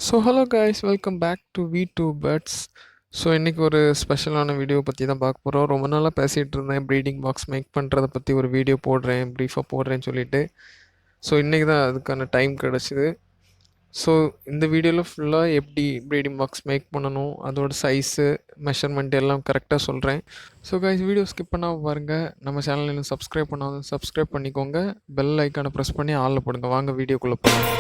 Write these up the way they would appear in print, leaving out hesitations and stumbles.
So hello guys, welcome back to we two birds. So இன்றைக்கி ஒரு ஸ்பெஷலான video பற்றி தான் பார்க்க போகிறோம். ரொம்ப நாளாக பேசிகிட்டு இருந்தேன் ப்ரீடிங் பாக்ஸ் மேக் பண்ணுறதை பற்றி ஒரு வீடியோ போடுறேன், ப்ரீஃபாக போடுறேன்னு சொல்லிட்டு. ஸோ இன்றைக்கி தான் அதுக்கான டைம் கிடச்சிது. ஸோ இந்த வீடியோவில் ஃபுல்லாக எப்படி ப்ரீடிங் பாக்ஸ் மேக் பண்ணணும், அதோட சைஸு, மெஷர்மெண்ட் எல்லாம் கரெக்டாக சொல்கிறேன். ஸோ கைஸ், வீடியோ ஸ்கிப் பண்ணாமல் பாருங்கள். நம்ம சேனல் இன்னும் சப்ஸ்கிரைப் பண்ணாலும் சப்ஸ்கிரைப் பண்ணிக்கோங்க. பெல் ஐக்கானை ப்ரெஸ் பண்ணி ஆளில் போடுங்க. வாங்க வீடியோக்குள்ளே போகலாம்.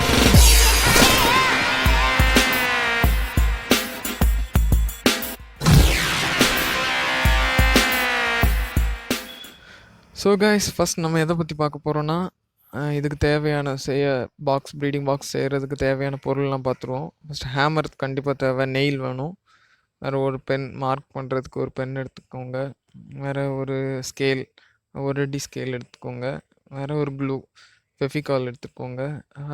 ஸோ கைஸ், ஃபஸ்ட் நம்ம எதை பற்றி பார்க்க போகிறோன்னா, இதுக்கு தேவையான பாக்ஸ் ப்ரீடிங் பாக்ஸ் செய்கிறதுக்கு தேவையான பொருள்லாம் பார்த்துருவோம். ஃபஸ்ட் ஹேமர் கண்டிப்பாக தேவை, நெயில் வேணும், வேறு ஒரு பென், மார்க் பண்ணுறதுக்கு ஒரு பென் எடுத்துக்கோங்க, வேறு ஒரு ஸ்கேல், ஒரு அடி ஸ்கேல் எடுத்துக்கோங்க, வேறு ஒரு க்ளூ, ஃபெஃபிகால் எடுத்துக்கோங்க.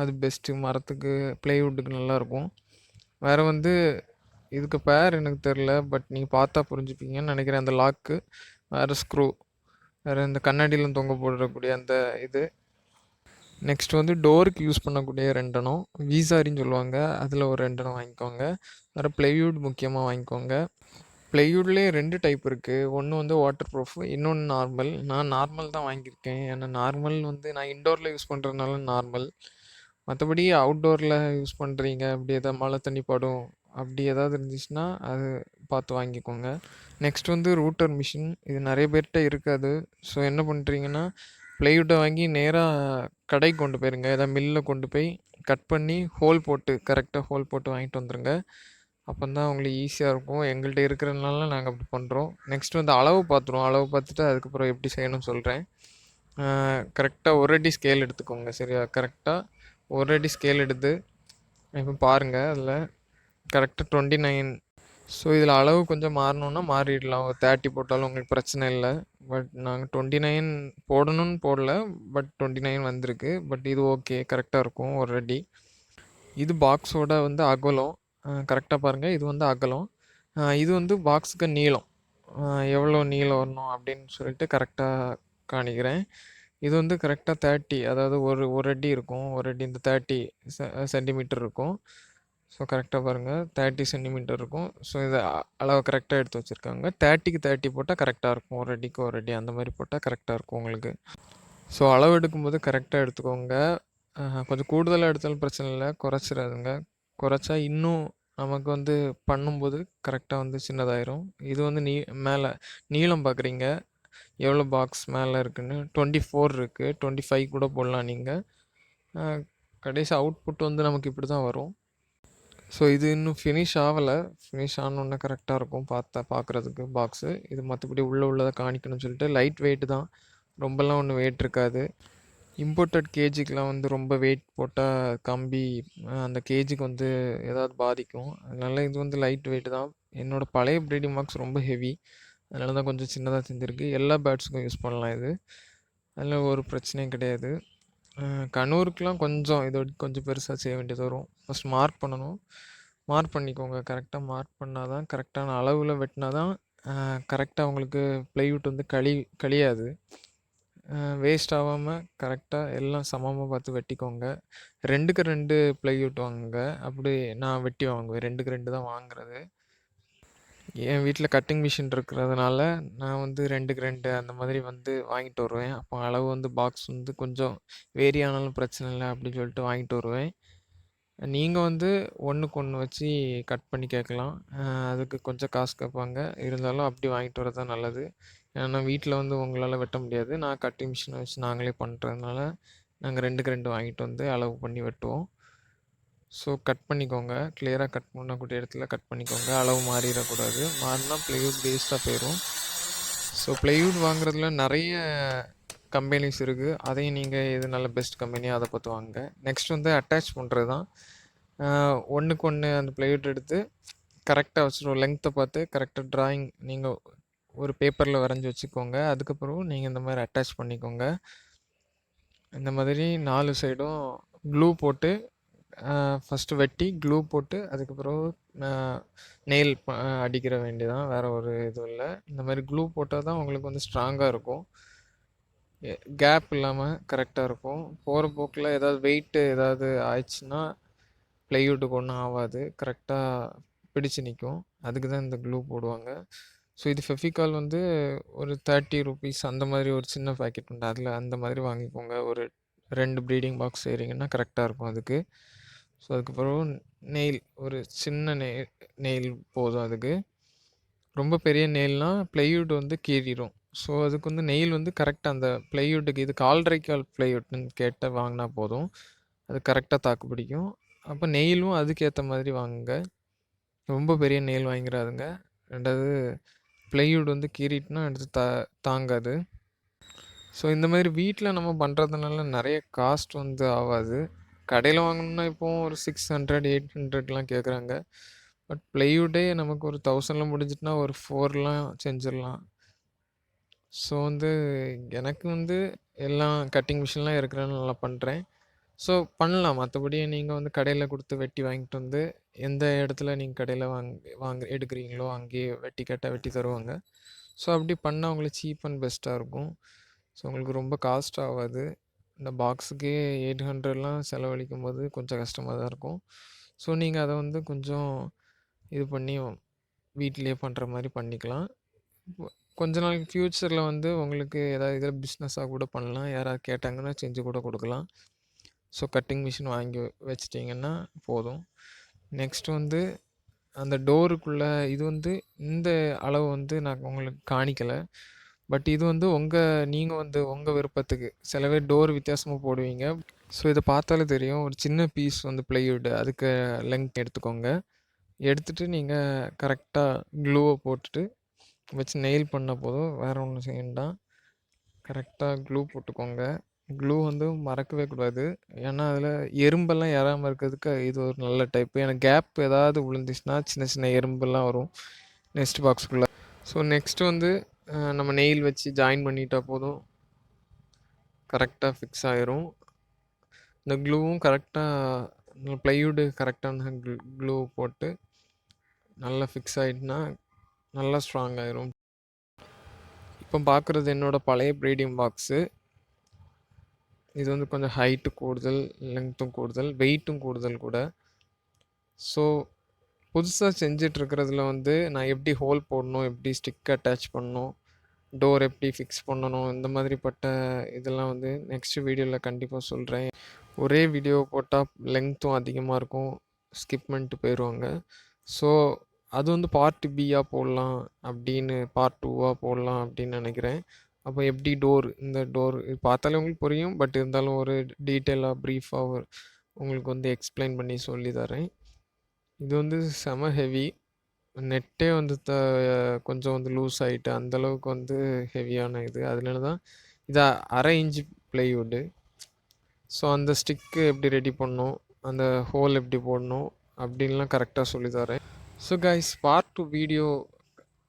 அது பெஸ்ட்டு, மரத்துக்கு ப்ளைவுட்டுக்கு நல்லாயிருக்கும். வேறு வந்து இதுக்கு பேர் எனக்கு தெரில, பட் நீங்கள் பார்த்தா புரிஞ்சுப்பீங்கன்னு நினைக்கிறேன். அந்த லாக்கு, வேறு ஸ்க்ரூ, வேறு இந்த கண்ணாடியில் தொங்க போடக்கூடிய அந்த இது. நெக்ஸ்ட் வந்து டோருக்கு யூஸ் பண்ணக்கூடிய ரெண்டெண்ணம், வீசாரின்னு சொல்லுவாங்க, அதில் ஒரு ரெண்டெண்ணம் வாங்கிக்கோங்க. வேறு ப்ளைவுட் முக்கியமாக வாங்கிக்கோங்க. ப்ளைவுட்லேயே 2 டைப் இருக்குது. ஒன்று வந்து வாட்டர் ப்ரூஃப், இன்னொன்று நார்மல். நான் நார்மல் தான் வாங்கியிருக்கேன். ஏன்னா நார்மல் வந்து நான் இன்டோரில் யூஸ் பண்ணுறதுனால நார்மல். மற்றபடி அவுட்டோரில் யூஸ் பண்ணுறீங்க, அப்படி எதாவது மழை தண்ணி படும் அப்படி ஏதாவது இருந்துச்சுன்னா அது பார்த்து வாங்கிக்கோங்க. நெக்ஸ்ட் வந்து ரூட்டர் மிஷின். இது நிறைய பேர்கிட்ட இருக்காது. ஸோ என்ன பண்ணுறீங்கன்னா, ப்ளைவுட்டை வாங்கி நேராக கடைக்கு கொண்டு போயிருங்க, ஏதாவது மில்லில் கொண்டு போய் கட் பண்ணி ஹோல் போட்டு, கரெக்டாக ஹோல் போட்டு வாங்கிட்டு வந்துடுங்க. அப்போ தான் உங்களுக்கு ஈஸியாக இருக்கும். எங்கள்கிட்ட இருக்கிறதுனால நாங்கள் அப்படி பண்ணுறோம். நெக்ஸ்ட் வந்து அளவு பார்த்துருவோம். அளவு பார்த்துட்டு அதுக்கப்புறம் எப்படி செய்யணும்னு சொல்கிறேன். கரெக்டாக ஒரு அடி ஸ்கேல் எடுத்துக்கோங்க, சரியா? கரெக்டாக ஒரு அடி ஸ்கேல் எடுத்து இப்போ பாருங்கள், அதில் கரெக்டாக 29. ஸோ இதில் அளவு கொஞ்சம் மாறணுன்னா மாறிடலாம், ஒரு 30 போட்டாலும் உங்களுக்கு பிரச்சனை இல்லை. பட் நாங்கள் 29 போடணும்னு போடல, பட் 29 வந்திருக்கு. பட் இது ஓகே, கரெக்டாக இருக்கும் ஒரு அடி. இது பாக்ஸோட வந்து அகலம், கரெக்டாக பாருங்கள். இது வந்து அகலம், இது வந்து பாக்ஸுக்கு நீளம். எவ்வளோ நீளம் வரணும் அப்படின்னு சொல்லிட்டு கரெக்டாக காணிக்கிறேன். இது வந்து கரெக்டாக 30, அதாவது ஒரு ஒரு அடி இருக்கும். ஒரு அடி இந்த 30 சென்டிமீட்டர் இருக்கும். ஸோ கரெக்டாக பாருங்கள், 30 சென்டிமீட்டர் இருக்கும். ஸோ இதை அளவு கரெக்டாக எடுத்து வச்சுருக்காங்க. 30க்கு 30 போட்டால் கரெக்டாக இருக்கும். ஒரு அடிக்கு ஒரு அடி அந்த மாதிரி போட்டால் கரெக்டாக இருக்கும் உங்களுக்கு. ஸோ அளவு எடுக்கும்போது கரெக்டாக எடுத்துக்கோங்க. கொஞ்சம் கூடுதலாக எடுத்தாலும் பிரச்சனை இல்லை, குறைச்சிடாதுங்க. குறைச்சா இன்னும் நமக்கு வந்து பண்ணும்போது கரெக்டாக வந்து சின்னதாயிரும். இது வந்து மேலே நீளம் பார்க்குறீங்க, எவ்வளோ பாக்ஸ் மேலே இருக்குன்னு. 24 இருக்குது, 25 கூட போடலாம் நீங்கள். கடைசி அவுட்புட் வந்து நமக்கு இப்படி தான் வரும். ஸோ இது இன்னும் ஃபினிஷ் ஆகலை. ஃபினிஷ் ஆனோடனே கரெக்டாக இருக்கும் பார்க்குறதுக்கு பாக்ஸு. இது மற்றபடி உள்ளதை காணிக்கணும்னு சொல்லிட்டு லைட் வெயிட் தான், ரொம்பலாம் ஒன்றும் வெயிட் இருக்காது. இம்போர்ட்டட் கேஜிக்கெலாம் வந்து ரொம்ப வெயிட் போட்டால் கம்பி அந்த கேஜிக்கு வந்து ஏதாவது பாதிக்கும். அதனால இது வந்து லைட் வெயிட் தான். என்னோடய பழைய ப்ரீடிங் பாக்ஸ் ரொம்ப ஹெவி, அதனால தான் கொஞ்சம் சின்னதாக செஞ்சுருக்கு. எல்லா பேர்ட்ஸுக்கும் யூஸ் பண்ணலாம் இது, அதில் ஒரு பிரச்சனையும் கிடையாது. கனூருக்கெலாம் கொஞ்சம் இதோட கொஞ்சம் பெருசாக செய்ய வேண்டியது வரும். ஃபஸ்ட் மார்க் பண்ணணும். மார்க் பண்ணிக்கோங்க, கரெக்டாக மார்க் பண்ணால் தான், கரெக்டான அளவில் வெட்டினா தான் கரெக்டாக உங்களுக்கு ப்ளைவுட் வந்து கழியாது, வேஸ்ட் ஆகாமல் கரெக்டாக எல்லாம் சமமாக பார்த்து வெட்டிக்கோங்க. 2க்கு 2 ப்ளைவுட் வாங்குங்க. அப்படி நான் வெட்டி வாங்குவேன், 2க்கு 2 தான் வாங்குறது. என் வீட்டில் கட்டிங் மிஷின் இருக்கிறதுனால நான் வந்து 2க்கு 2 அந்த மாதிரி வந்து வாங்கிட்டு வருவேன். அப்போ அளவு வந்து பாக்ஸ் வந்து கொஞ்சம் வேரி ஆனாலும் பிரச்சனை இல்லை அப்படின்னு சொல்லிட்டு வாங்கிட்டு வருவேன். நீங்கள் வந்து ஒன்றுக்கு ஒன்று வச்சு கட் பண்ணி கேட்கலாம், அதுக்கு கொஞ்சம் காசு கேட்பாங்க. இருந்தாலும் அப்படி வாங்கிட்டு வரது தான் நல்லது. ஏன்னா வீட்டில் வந்து உங்களால் வெட்ட முடியாது. நான் கட்டிங் மிஷினை வச்சு நாங்களே பண்ணுறதுனால நாங்கள் 2க்கு 2 வாங்கிட்டு வந்து அளவு பண்ணி வெட்டுவோம். ஸோ கட் பண்ணிக்கோங்க, கிளியராக கட் பண்ணக்கூடிய இடத்துல கட் பண்ணிக்கோங்க. அளவு மாறிடக்கூடாது, மாறினா ப்ளைவுட் வேஸ்ட்டாக போயிடும். ஸோ ப்ளைவுட் வாங்குறதுல நிறைய கம்பெனிஸ் இருக்குது, அதையும் நீங்கள் எது நல்ல பெஸ்ட் கம்பெனியோ அதை பார்த்து வாங்க. நெக்ஸ்ட் வந்து அட்டாச் பண்ணுறது தான். ஒன்றுக்கு ஒன்று அந்த ப்ளைவுட் எடுத்து கரெக்டாக வச்சுருவோம். லெங்க்த்தை பார்த்து கரெக்டாக ட்ராயிங் நீங்கள் ஒரு பேப்பரில் வரைஞ்சி வச்சுக்கோங்க. அதுக்கப்புறம் நீங்கள் இந்த மாதிரி அட்டாச் பண்ணிக்கோங்க. இந்த மாதிரி 4 சைடும் க்ளூ போட்டு ஃபஸ்ட்டு வெட்டி க்ளூ போட்டு அதுக்கப்புறம் நெயில் அடிக்கிற வேண்டியதான், வேறு ஒரு இதுவும் இல்லை. இந்த மாதிரி க்ளூ போட்டால் தான் உங்களுக்கு வந்து ஸ்ட்ராங்காக இருக்கும், கேப் இல்லாமல் கரெக்டாக இருக்கும். போகிற போக்கில் ஏதாவது வெயிட்டு ஏதாவது ஆயிடுச்சுன்னா ப்ளைவுட்டுக்கு ஒண்ணும் ஆவாது. கரெக்ட்டா பிடிச்சு நிக்கும். அதுக்கு தான் இந்த க்ளூ போடுவாங்க. ஸோ இது ஃபெவிகால் வந்து ஒரு ₹30 அந்த மாதிரி ஒரு சின்ன பாக்கெட் உண்டு. அதில அந்த மாதிரி வாங்கிக்கோங்க. ஒரு 2 ப்ரீடிங் பாக்ஸ் செய்றீங்கன்னா கரெக்ட்டா இருக்கும் அதுக்கு. ஸோ அதுக்கப்புறம் நெயில் ஒரு சின்ன நெயில் போதும் அதுக்கு. ரொம்ப பெரிய நெயில்னா ப்ளைவுட் வந்து கீறிரும். ஸோ அதுக்கு வந்து நெயில் வந்து கரெக்ட்டா அந்த ப்ளைவுட்டுக்கு இது 1/4 கால் ப்ளைவுட்ன்னு கேட்டு வாங்குனா போதும். அது கரெக்ட்டா தாக்கு பிடிக்கும். அப்ப நெயிலும் அதுக்கேத்த மாதிரி வாங்குங்க. ரொம்ப பெரிய நெயில் வாங்கிராதுங்க. 2வது ப்ளைவுட் வந்து கீறிட்டுனா அடுத்து தாங்காது. ஸோ இந்த மாதிரி வீட்ல நம்ம பண்றதுனால நெறைய காஸ்ட் வந்து ஆவாது. கடையில வாங்கணும்னா இப்போ ஒரு 600, 800லாம் கேட்குறாங்க. பட் ப்ளைவுட்டே நமக்கு ஒரு 1000ல முடிஞ்சுட்டுனா ஒரு 4லாம் செஞ்சிரலாம். ஸோ வந்து எனக்கு வந்து எல்லாம் கட்டிங் மிஷின்லாம் இருக்கிறனால நல்லா பண்றேன். ஸோ பண்ணலாம். மத்தபடி நீங்க வந்து கடையில குடுத்து வெட்டி வாங்கிட்டு வந்து, எந்த இடத்துல நீங்க கடையில எடுக்கிறீங்களோ, அங்கேயே வெட்டி கேட்டா வெட்டி தருவாங்க. ஸோ அப்படி பண்ணா உங்களுக்கு சீப் அண்ட் பெஸ்ட்டா இருக்கும். ஸோ உங்களுக்கு ரொம்ப காஸ்ட் ஆவாது. இந்த பாக்ஸுக்கே 800லாம் செலவழிக்கும்போது கொஞ்சம் கஷ்டமா தான் இருக்கும். ஸோ நீங்க அத வந்து கொஞ்சம் இது பண்ணி வீட்லயே பண்ற மாரி பண்ணிக்கலாம். கொஞ்ச நாளைக்கு ஃப்யூச்சர்ல வந்து உங்களுக்கு ஏதாவது இதில பிஸ்னஸா கூட பண்ணலாம். யாராவது கேட்டாங்கன்னா செஞ்சு கூட குடுக்கலாம். ஸோ கட்டிங் மிஷின் வாங்கி வச்சுட்டீங்கன்னா போதும். நெக்ஸ்ட் வந்து அந்த டோருக்குள்ள இது வந்து இந்த அளவு வந்து நான் உங்களுக்கு காணிக்கல. பட் இது வந்து நீங்க வந்து உங்க விருப்பத்துக்கு. சில பேர் டோர் வித்தியாசமா போடுவீங்க. ஸோ இத பார்த்தாலே தெரியும். ஒரு சின்ன பீஸ் வந்து ப்ளைவுட் அதுக்கு லெங்த் எடுத்துக்கோங்க. எடுத்துட்டு நீங்க கரெக்ட்டா க்ளூவ போட்டுட்டு வச்சு நெயில் பண்ணா போதும். வேற ஒண்ணும் செய்ய வேண்டாம். கரெக்ட்டா க்ளூ போட்டுக்கோங்க. க்ளூ வந்து மறக்கவே கூடாது. ஏன்னா, அதில எறும்பெல்லாம் ஏறாம இருக்கிறதுக்கு இது ஒரு நல்ல டைப்பு. ஏன்னா கேப் ஏதாவது விழுந்துச்சுன்னா, சின்ன சின்ன எறும்பெல்லாம் வரும். நெக்ஸ்ட் பாக்ஸ்க்குள்ள. ஸோ நெக்ஸ்ட் வந்து நம்ம நெயில் வச்சு ஜாயின் பண்ணிட்டா போதும். கரெக்ட்டா ஃபிக்ஸ் ஆயிரும். இந்த க்ளூவும் கரெக்ட்டா ப்ளைவுட் கரெக்ட்டான க்ளூ போட்டு நல்லா ஃபிக்ஸ் ஆயிட்டுனா, நல்லா ஸ்ட்ராங் ஆயிரும். இப்போ பார்க்குறது என்னோட பழைய ப்ரீடிங் பாக்ஸு. இது வந்து கொஞ்சம் ஹைட்டு கூடுதல், லெங்த்தும் கூடுதல், வெயிட்டும் கூடுதல் கூட. ஸோ புதுசா செஞ்சுட்ருக்கிறதுல வந்து நான் எப்படி ஹோல் போடணும், எப்படி ஸ்டிக் அட்டாச் பண்ணணும், டோர் எப்படி ஃபிக்ஸ் பண்ணணும், இந்த மாதிரிப்பட்ட இதெல்லாம் வந்து நெக்ஸ்ட் வீடியோல கண்டிப்பா சொல்றேன். ஒரே வீடியோ போட்டா லெங்த்தும் அதிகமா இருக்கும். ஸ்கிப் பண்ணிட்டு போயிருவாங்க. ஸோ அது வந்து பார்ட் பியா போடலாம் அப்படின்னு, பார்ட் 2வா போடலாம் அப்படின்னு நெனைக்கிறேன். அப்போ எப்படி இந்த டோர் இது பார்த்தாலே உங்களுக்கு புரியும். பட் இருந்தாலும் ஒரு டீட்டெயிலா, ப்ரீஃபா உங்களுக்கு வந்து எக்ஸ்பிளைன் பண்ணி சொல்லி தரேன். இது வந்து செம ஹெவி. நெட்டே வந்து கொஞ்சம் வந்து லூஸ் ஆயிட்டு, அந்த அளவுக்கு வந்து ஹெவியான இது. அதனால தான் இது 1/2 இன்ச் ப்ளைவுட்டு. ஸோ அந்த ஸ்டிக்கு எப்படி ரெடி பண்ணணும், அந்த ஹோல் எப்படி போடணும் அப்படின்லாம் கரெக்ட்டா சொல்லி தரேன். ஸோ கைஸ் பார்ட் 2 வீடியோ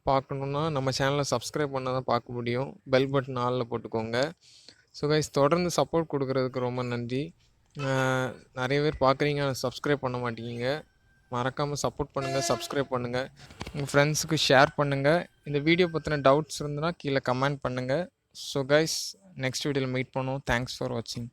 பார்க்கணுன்னா நம்ம சேனலை சப்ஸ்கிரைப் பண்ணா தான் பார்க்க முடியும். பெல் பட்டன் ஆல்ல போட்டுக்கோங்க. ஸோ கைஸ் தொடர்ந்து சப்போர்ட் குடுக்குறதுக்கு ரொம்ப நன்றி. அ நெறைய பேர் பார்க்குறீங்க, ஆனா சப்ஸ்கிரைப் பண்ண மாட்டேங்கிறீங்க. மறக்காம சப்போர்ட் பண்ணுங்க, சப்ஸ்கிரைப் பண்ணுங்க. உங்க ஃப்ரெண்ட்ஸுக்கு ஷேர் பண்ணுங்க. இந்த வீடியோ பத்தின டவுட்ஸ் இருந்ததுனா கீழ கமெண்ட் பண்ணுங்க. ஸோ கைஸ் நெக்ஸ்ட் வீடியோல மீட் பண்ணுவோம். தேங்க்ஸ் ஃபார் வாட்சிங்.